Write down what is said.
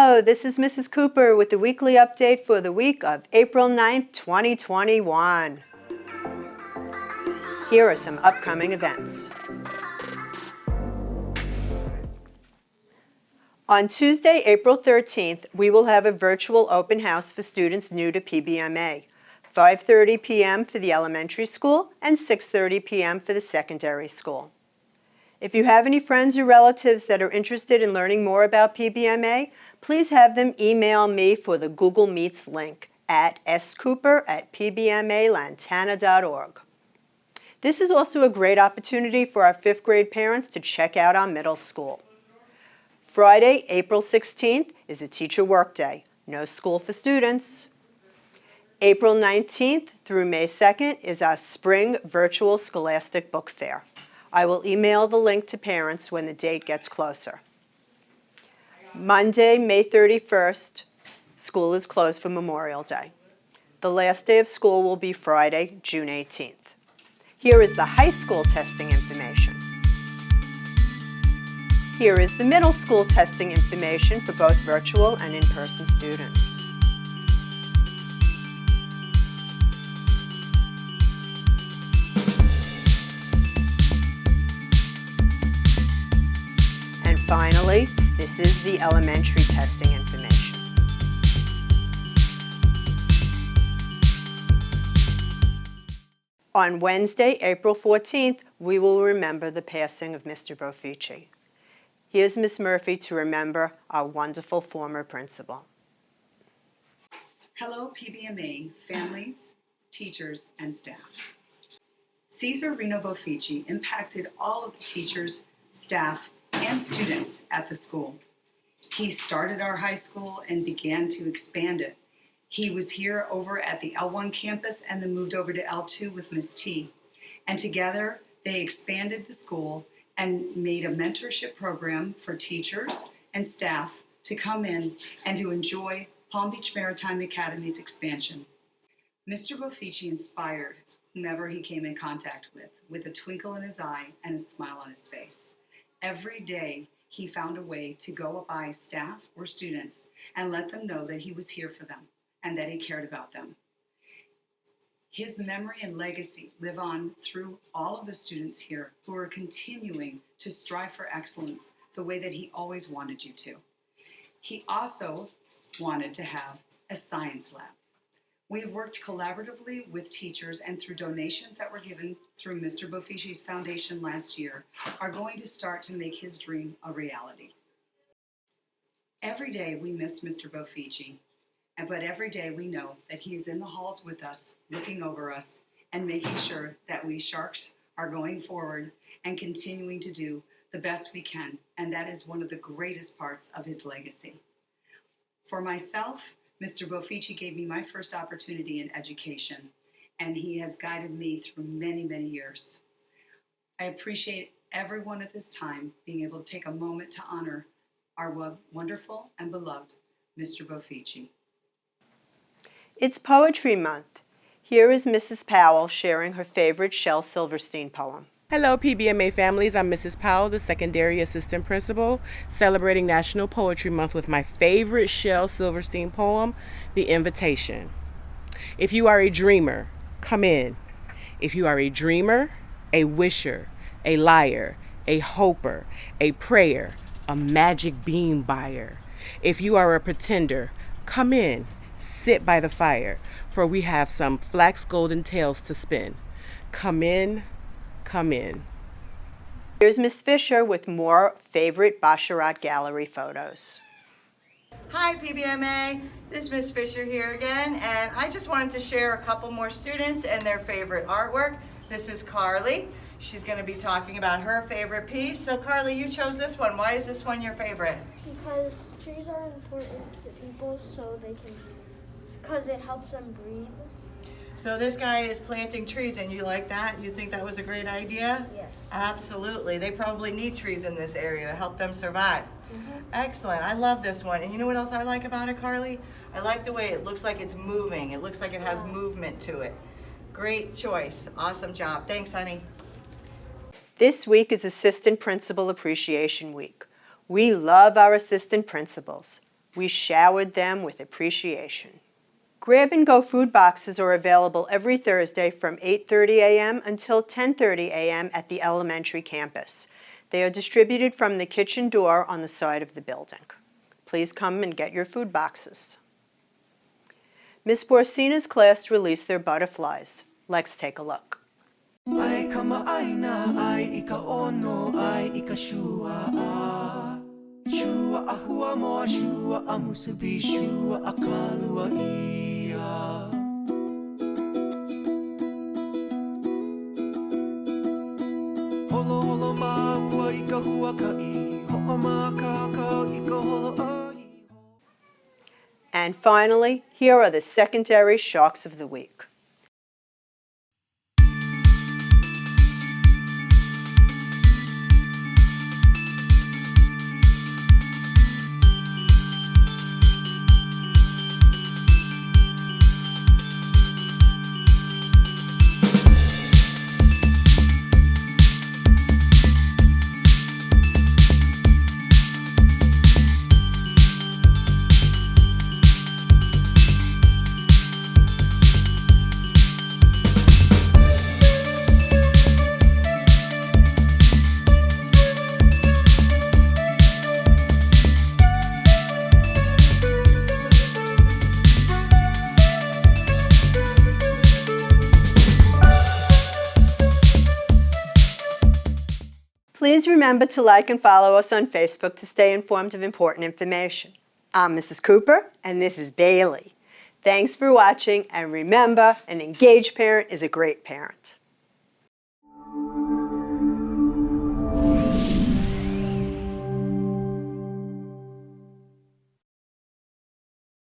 Hello, this is Mrs. Cooper with the weekly update for the week of April 9th, 2021. Here are some upcoming events. On Tuesday, April 13th, we will have a virtual open house for students new to PBMA, 5:30 p.m. for the elementary school and 6:30 p.m. for the secondary school. If you have any friends or relatives that are interested in learning more about PBMA, please have them email me for the Google Meets link at scooper@pbmalantana.org. This is also a great opportunity for our 5th grade parents to check out our middle school. Friday, April 16th is a teacher workday. No school for students. April 19th through May 2nd is our spring virtual Scholastic Book Fair. I will email the link to parents when the date gets closer. Monday, May 31st, school is closed for Memorial Day. The last day of school will be Friday, June 18th. Here is the high school testing information. Here is the middle school testing information for both virtual and in-person students. And finally, this is the elementary testing information. On Wednesday, April 14th, we will remember the passing of Mr. Boffici. Here's Ms. Murphy to remember our wonderful former principal. Hello, PBMA families, teachers, and staff. Cesar Reno Boffici impacted all of the teachers, staff, and students at the school. He started our high school and began to expand it. He was here over at the L1 campus and then moved over to L2 with Miss T. And together they expanded the school and made a mentorship program for teachers and staff to come in and to enjoy Palm Beach Maritime Academy's expansion. Mr. Boffici inspired whomever he came in contact with a twinkle in his eye and a smile on his face. Every day, he found a way to go by staff or students and let them know that he was here for them and that he cared about them. His memory and legacy live on through all of the students here who are continuing to strive for excellence the way that he always wanted you to. He also wanted to have a science lab. We have worked collaboratively with teachers and through donations that were given through Mr. Boffici's foundation last year are going to start to make his dream a reality. Every day we miss Mr. Boffici, but every day we know that he is in the halls with us, looking over us and making sure that we Sharks are going forward and continuing to do the best we can. And that is one of the greatest parts of his legacy. For myself, Mr. Boffici gave me my first opportunity in education, and he has guided me through many, many years. I appreciate everyone at this time being able to take a moment to honor our wonderful and beloved Mr. Boffici. It's Poetry Month. Here is Mrs. Powell sharing her favorite Shel Silverstein poem. Hello, PBMA families. I'm Mrs. Powell, the secondary assistant principal, celebrating National Poetry Month with my favorite Shel Silverstein poem, The Invitation. If you are a dreamer, come in. If you are a dreamer, a wisher, a liar, a hoper, a prayer, a magic bean buyer. If you are a pretender, come in, sit by the fire, for we have some flax golden tales to spin. Come in. Come in. Here's Miss Fisher with more favorite Baccarat Gallery photos. Hi PBMA, this is Miss Fisher here again, and I just wanted to share a couple more students and their favorite artwork. This is Carly. She's going to be talking about her favorite piece. So Carly, you chose this one. Why is this one your favorite? Because trees are important to people because it helps them breathe. So this guy is planting trees, and you like that? You think that was a great idea? Yes. Absolutely. They probably need trees in this area to help them survive. Excellent. I love this one. And you know what else I like about it, Carly? I like the way it looks like it's moving. It looks like it has movement to it. Great choice. Awesome job. Thanks, honey. This week is Assistant Principal Appreciation Week. We love our assistant principals. We showered them with appreciation. Grab-and-go food boxes are available every Thursday from 8:30 a.m. until 10:30 a.m. at the elementary campus. They are distributed from the kitchen door on the side of the building. Please come and get your food boxes. Ms. Borsina's class released their butterflies. Let's take a look. Ai kamaaina, ai ika ono, ai ika shua a. Shua a hua moa, shua a musubi, shua a kalua ia. Holo holo maua ika hua kai, ho'o ma kakau ika holo ai. And finally, here are the secondary sharks of the week. Please remember to like and follow us on Facebook to stay informed of important information. I'm Mrs. Cooper, and this is Bailey. Thanks for watching, and remember, an engaged parent is a great parent.